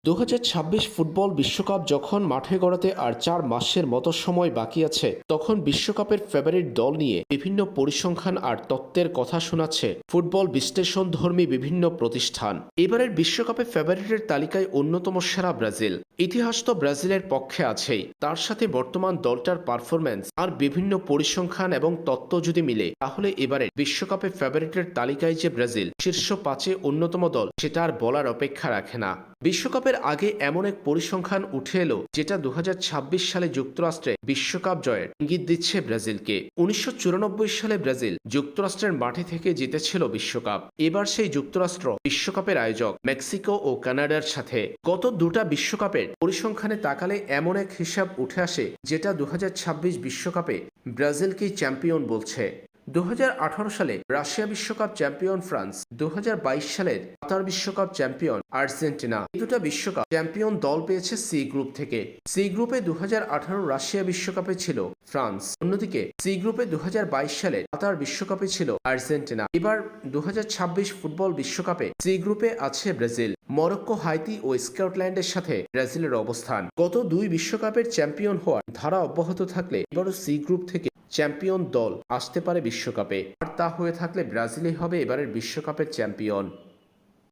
2026 football বিশ্বকাপ যখন মাঠে গড়াতে আর 4 মাসের মতো সময় বাকি আছে, তখন বিশ্বকাপের ফেভারিট দল নিয়ে বিভিন্ন পরিসংখ্যান আর তত্ত্বের কথা শোনাচ্ছে ফুটবল বিশ্লেষণধর্মী বিভিন্ন প্রতিষ্ঠান। এবারের বিশ্বকাপে ফেভারিটের তালিকায় অন্যতম সেরা ব্রাজিল। ইতিহাস তো ব্রাজিলের পক্ষে আছেই, তার সাথে বর্তমান দলটার পারফরম্যান্স আর বিভিন্ন পরিসংখ্যান এবং তত্ত্ব যদি মিলে, তাহলে এবারে বিশ্বকাপে ফেভারিটের তালিকায় যে ব্রাজিল শীর্ষ 5-এ অন্যতম দল, সেটা আর বলার অপেক্ষা রাখে না। বিশ্বকাপের আগে এমন এক পরিসংখ্যান উঠে এলো যেটা 2026 সালে যুক্তরাষ্ট্রে বিশ্বকাপ জয়ের ইঙ্গিত দিচ্ছে ব্রাজিলকে। 1994 সালে ব্রাজিল যুক্তরাষ্ট্রের মাঠে থেকে জিতেছিল বিশ্বকাপ। এবার সেই যুক্তরাষ্ট্র বিশ্বকাপের আয়োজক মেক্সিকো ও কানাডার সাথে। গত দুটা বিশ্বকাপের পরিসংখ্যানে তাকালে এমন এক হিসাব উঠে আসে যেটা 2026 বিশ্বকাপে ব্রাজিলকেই চ্যাম্পিয়ন বলছে। 2018 সালে রাশিয়া বিশ্বকাপ চ্যাম্পিয়ন ফ্রান্স, 2022 সালের কাতার বিশ্বকাপ চ্যাম্পিয়ন আর্জেন্টিনা। এই দুটো বিশ্বকাপ চ্যাম্পিয়ন দল পেয়েছে সি গ্রুপ থেকে। সি গ্রুপে 2018 রাশিয়া বিশ্বকাপে ছিল ফ্রান্স, অন্যদিকে সি গ্রুপে 2022 সালে কাতার বিশ্বকাপে ছিল আর্জেন্টিনা। এবার 2026 ফুটবল বিশ্বকাপে সি গ্রুপে আছে ব্রাজিল। মরক্কো, হাইতি ও স্কটল্যান্ডের সাথে ব্রাজিলের অবস্থান। গত দুই বিশ্বকাপের চ্যাম্পিয়ন হওয়ার ধারা অব্যাহত থাকলে এবারও সি গ্রুপ থেকে চ্যাম্পিয়ন দল আসতে পারে বিশ্বকাপে, আর তা হয়ে থাকলে ব্রাজিলই হবে এবারের বিশ্বকাপের চ্যাম্পিয়ন।